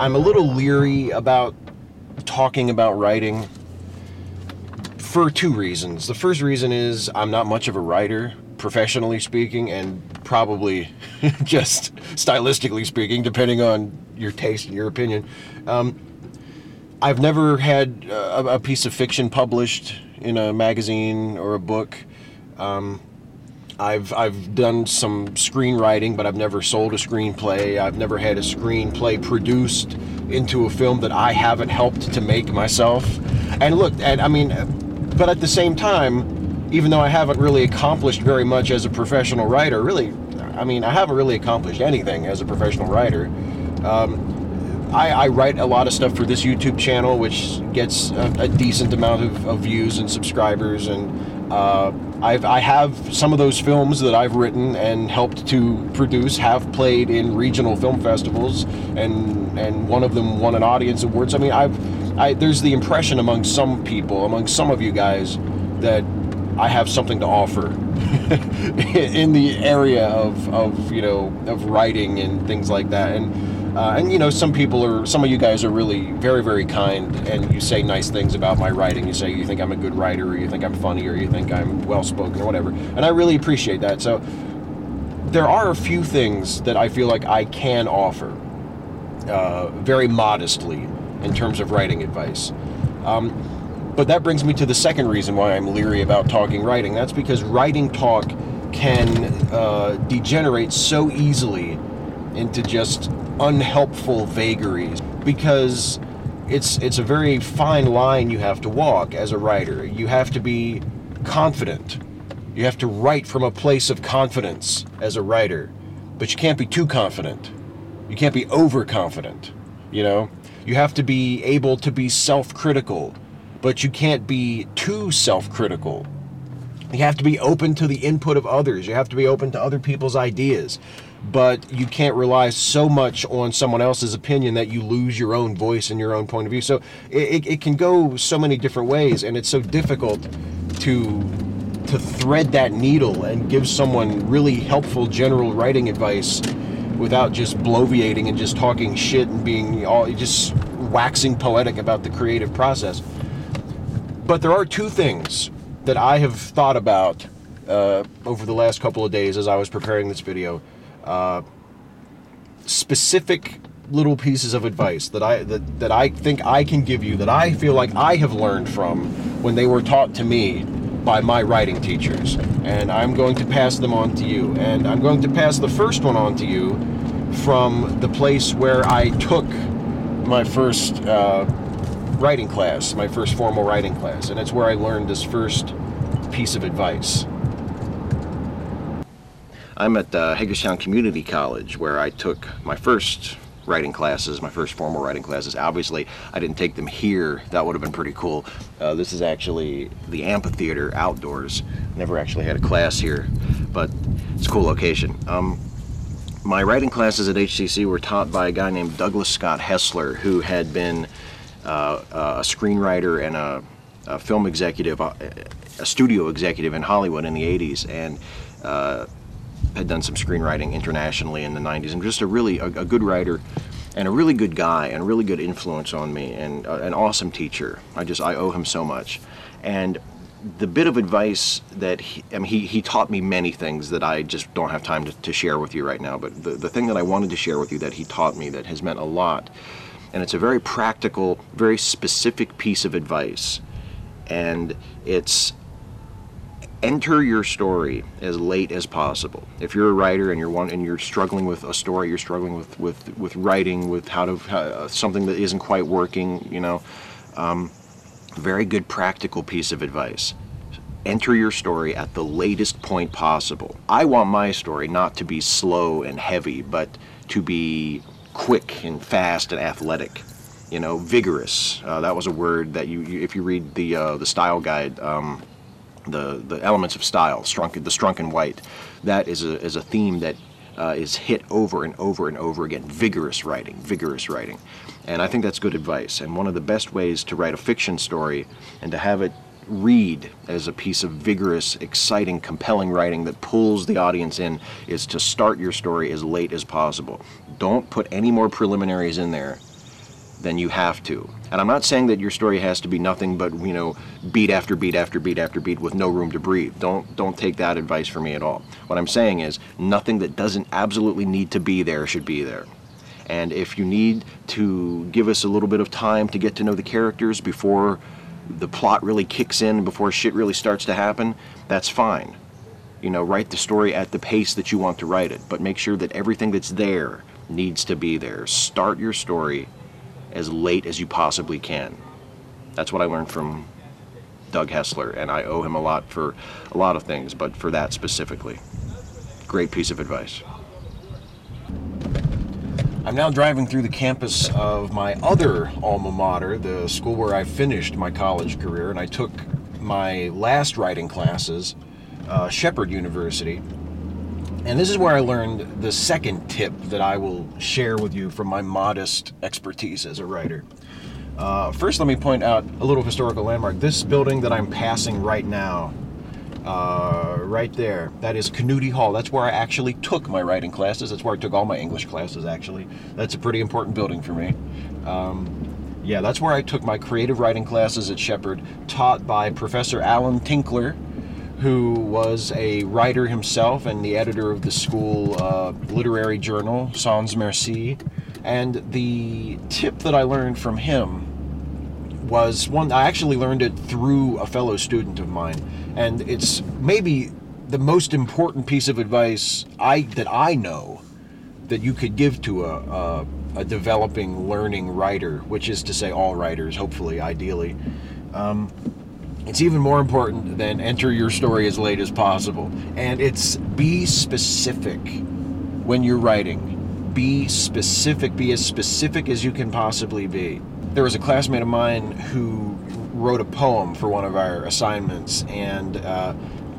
I'm a little leery about talking about writing for two reasons. The first reason is I'm not much of a writer, professionally speaking, and probably just stylistically speaking, depending on your taste and your opinion. I've never had a piece of fiction published in a magazine or a book. I've done some screenwriting, but I've never sold a screenplay. I've never had a screenplay produced into a film that I haven't helped to make myself. And look, but at the same time, even though I haven't really accomplished very much as a professional writer, I haven't really accomplished anything as a professional writer. I write a lot of stuff for this YouTube channel, which gets a decent amount of views and subscribers, and I have some of those films that I've written and helped to produce have played in regional film festivals, and one of them won an audience awards. I mean, there's the impression among some people, among some of you guys, that I have something to offer in the area of writing and things like that. And some of you guys are really very, very kind, and you say nice things about my writing. You say you think I'm a good writer, or you think I'm funny, or you think I'm well-spoken, or whatever. And I really appreciate that. So there are a few things that I feel like I can offer, very modestly, in terms of writing advice. But that brings me to the second reason why I'm leery about talking writing. That's because writing talk can degenerate so easily into just unhelpful vagaries, because it's a very fine line you have to walk as a writer. You have to be confident. You have to write from a place of confidence as a writer, but you can't be too confident. You can't be overconfident. You have to be able to be self-critical, but you can't be too self-critical. You have to be open to the input of others. You have to be open to other people's ideas. But you can't rely so much on someone else's opinion that you lose your own voice and your own point of view. So it can go so many different ways, and it's so difficult to thread that needle and give someone really helpful general writing advice without just bloviating and just talking shit and being just waxing poetic about the creative process. But there are two things that I have thought about over the last couple of days as I was preparing this video. Specific little pieces of advice that I think I can give you, that I feel like I have learned from when they were taught to me by my writing teachers, and I'm going to pass them on to you. And I'm going to pass the first one on to you from the place where I took my first writing class, my first formal writing class, and it's where I learned this first piece of advice. I'm at Hagerstown Community College, where I took my first writing classes, my first formal writing classes. Obviously, I didn't take them here. That would have been pretty cool. This is actually the amphitheater outdoors. Never actually had a class here, but it's a cool location. My writing classes at HCC were taught by a guy named Douglas Scott Hessler, who had been a screenwriter and a film executive, a studio executive in Hollywood in the 80s, and had done some screenwriting internationally in the 90s, and just a good writer and a really good guy and a really good influence on me, and an awesome teacher. I owe him so much. And the bit of advice that he taught me many things that I just don't have time to share with you right now, but the thing that I wanted to share with you that he taught me that has meant a lot, and it's a very practical, very specific piece of advice, and it's: enter your story as late as possible. If you're a writer and you're struggling with a story, you're struggling with writing, with how something that isn't quite working, very good practical piece of advice. Enter your story at the latest point possible. I want my story not to be slow and heavy, but to be quick and fast and athletic. Vigorous. That was a word that you if you read the style guide. The elements of style, the Strunk and White, that is a theme that is hit over and over and over again. Vigorous writing. And I think that's good advice. And one of the best ways to write a fiction story and to have it read as a piece of vigorous, exciting, compelling writing that pulls the audience in is to start your story as late as possible. Don't put any more preliminaries in there then you have to. And I'm not saying that your story has to be nothing but, beat after beat after beat after beat with no room to breathe. Don't take that advice from me at all. What I'm saying is nothing that doesn't absolutely need to be there should be there. And if you need to give us a little bit of time to get to know the characters before the plot really kicks in, before shit really starts to happen, that's fine. Write the story at the pace that you want to write it, but make sure that everything that's there needs to be there. Start your story as late as you possibly can. That's what I learned from Doug Hessler, and I owe him a lot for a lot of things, but for that specifically. Great piece of advice. I'm now driving through the campus of my other alma mater, the school where I finished my college career, and I took my last writing classes, Shepherd University. And this is where I learned the second tip that I will share with you from my modest expertise as a writer. First, let me point out a little historical landmark. This building that I'm passing right now, right there, that is Canuti Hall. That's where I actually took my writing classes. That's where I took all my English classes, actually. That's a pretty important building for me. Yeah, that's where I took my creative writing classes at Shepherd, taught by Professor Alan Tinkler, who was a writer himself and the editor of the school literary journal, Sans Merci. And the tip that I learned from him was one, I actually learned it through a fellow student of mine. And it's maybe the most important piece of advice that I know that you could give to a developing, learning writer, which is to say all writers, hopefully, ideally. It's even more important than enter your story as late as possible. And it's be specific when you're writing. Be specific. Be as specific as you can possibly be. There was a classmate of mine who wrote a poem for one of our assignments, and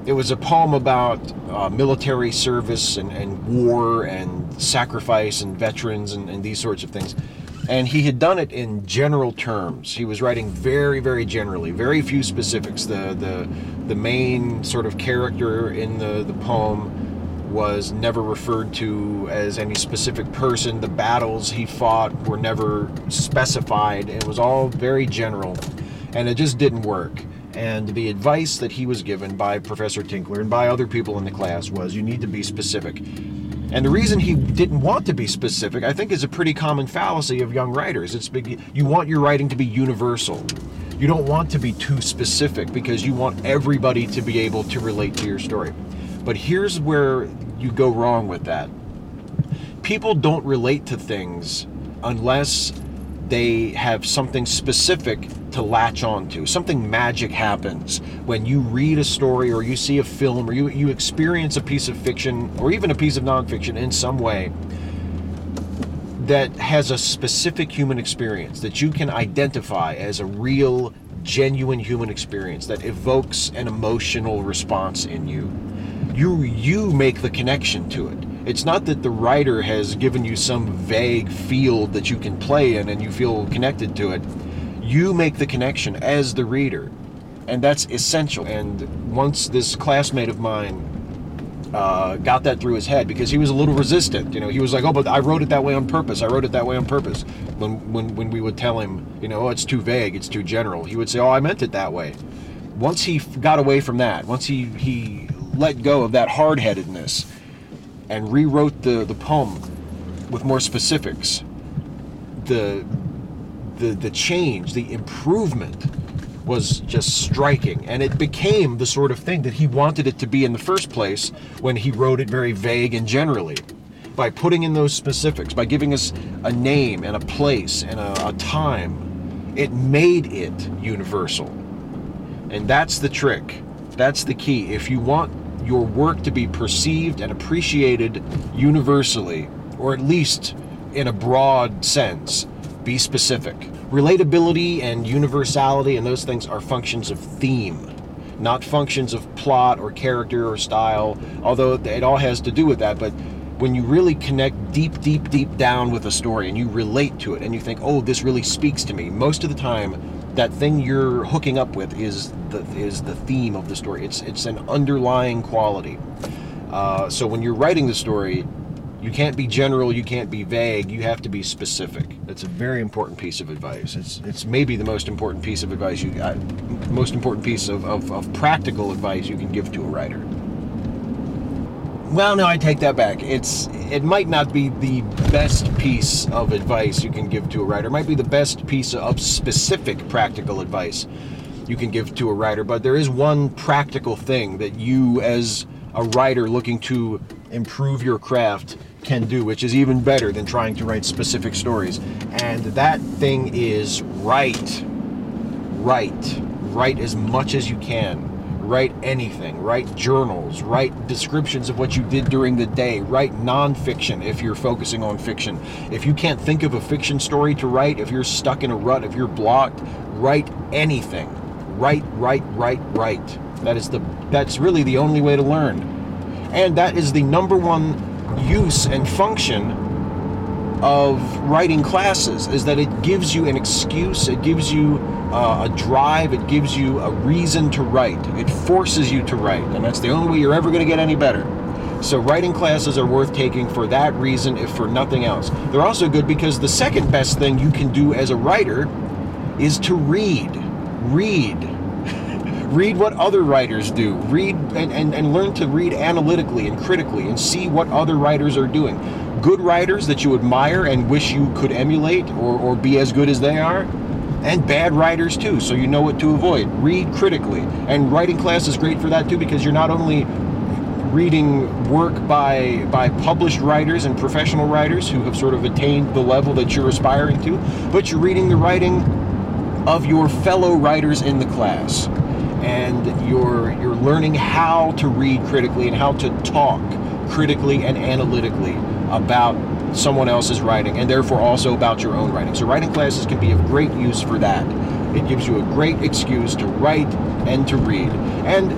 it was a poem about military service and war and sacrifice and veterans and these sorts of things. And he had done it in general terms. He was writing very, very generally, very few specifics. The main sort of character in the poem was never referred to as any specific person. The battles he fought were never specified. It was all very general, and it just didn't work. And the advice that he was given by Professor Tinkler and by other people in the class was, you need to be specific. And the reason he didn't want to be specific, I think, is a pretty common fallacy of young writers. It's you want your writing to be universal. You don't want to be too specific because you want everybody to be able to relate to your story. But here's where you go wrong with that. People don't relate to things unless they have something specific to latch onto. Something magic happens when you read a story or you see a film or you experience a piece of fiction or even a piece of nonfiction in some way that has a specific human experience that you can identify as a real, genuine human experience that evokes an emotional response in you. You make the connection to it. It's not that the writer has given you some vague field that you can play in and you feel connected to it. You make the connection as the reader, and that's essential. And once this classmate of mine got that through his head, because he was a little resistant, he was like, oh, but I wrote it that way on purpose. I wrote it that way on purpose. When we would tell him, oh, it's too vague, it's too general, he would say, oh, I meant it that way. Once he got away from that, once he let go of that hard-headedness and rewrote the poem with more specifics, the change, the improvement was just striking, and it became the sort of thing that he wanted it to be in the first place when he wrote it very vague and generally. By putting in those specifics, by giving us a name and a place and a time, it made it universal. And that's the trick. That's the key. If you want your work to be perceived and appreciated universally, or at least in a broad sense, be specific. Relatability and universality and those things are functions of theme, not functions of plot or character or style, although it all has to do with that. But when you really connect deep, deep, deep down with a story and you relate to it and you think, oh, this really speaks to me, most of the time that thing you're hooking up with is the theme of the story. It's an underlying quality. So when you're writing the story, You can't be general, you can't be vague, you have to be specific. That's a very important piece of advice. It's maybe the most important piece of advice most important piece of practical advice you can give to a writer. Well, no, I take that back. It might not be the best piece of advice you can give to a writer. It might be the best piece of specific practical advice you can give to a writer, but there is one practical thing that you as a writer looking to improve your craft can do, which is even better than trying to write specific stories. And that thing is write. Write as much as you can. Write anything. Write journals. Write descriptions of what you did during the day. Write nonfiction if you're focusing on fiction. If you can't think of a fiction story to write, if you're stuck in a rut, if you're blocked, write anything. Write. That's really the only way to learn. And that is the number one use and function of writing classes, is that it gives you an excuse, it gives you a drive, it gives you a reason to write. It forces you to write, and that's the only way you're ever going to get any better. So writing classes are worth taking for that reason, if for nothing else. They're also good because the second best thing you can do as a writer is to read. Read what other writers do. Read and learn to read analytically and critically and see what other writers are doing. Good writers that you admire and wish you could emulate or be as good as they are, and bad writers too, so you know what to avoid. Read critically. And writing class is great for that too, because you're not only reading work by published writers and professional writers who have sort of attained the level that you're aspiring to, but you're reading the writing of your fellow writers in the class. And you're learning how to read critically and how to talk critically and analytically about someone else's writing, and therefore also about your own writing. So writing classes can be of great use for that. It gives you a great excuse to write and to read. And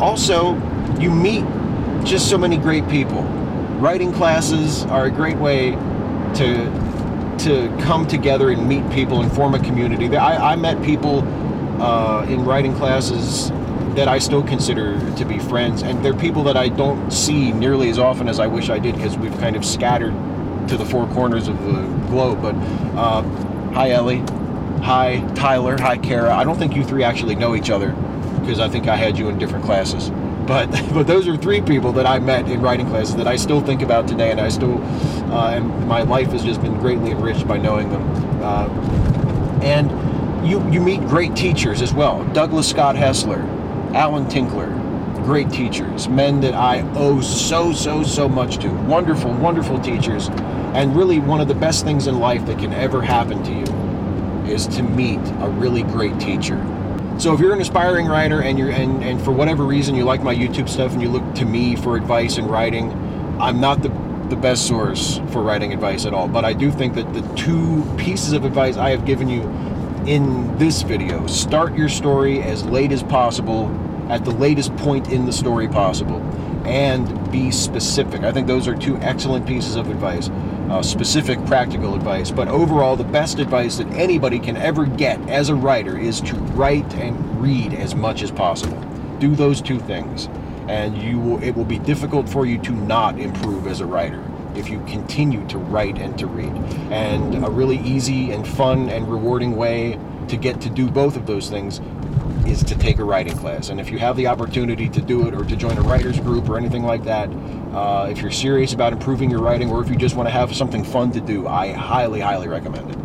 also, you meet just so many great people. Writing classes are a great way to come together and meet people and form a community. I met people in writing classes that I still consider to be friends, and they're people that I don't see nearly as often as I wish I did, because we've kind of scattered to the four corners of the globe. But hi Ellie, hi Tyler, hi Kara. I don't think you three actually know each other, because I think I had you in different classes. But those are three people that I met in writing classes that I still think about today, and I still and my life has just been greatly enriched by knowing them. And you meet great teachers as well. Douglas Scott Hessler, Alan Tinkler, great teachers, men that I owe so much to. Wonderful, wonderful teachers. And really one of the best things in life that can ever happen to you is to meet a really great teacher. So if you're an aspiring writer and for whatever reason you like my YouTube stuff and you look to me for advice in writing, I'm not the best source for writing advice at all. But I do think that the two pieces of advice I have given you in this video: start your story as late as possible, at the latest point in the story possible, and be specific. I think those are two excellent pieces of advice, specific, practical advice. But overall, the best advice that anybody can ever get as a writer is to write and read as much as possible. Do those two things, and it will be difficult for you to not improve as a writer if you continue to write and to read. And a really easy and fun and rewarding way to get to do both of those things is to take a writing class. And if you have the opportunity to do it, or to join a writer's group or anything like that, if you're serious about improving your writing, or if you just want to have something fun to do, I highly recommend it.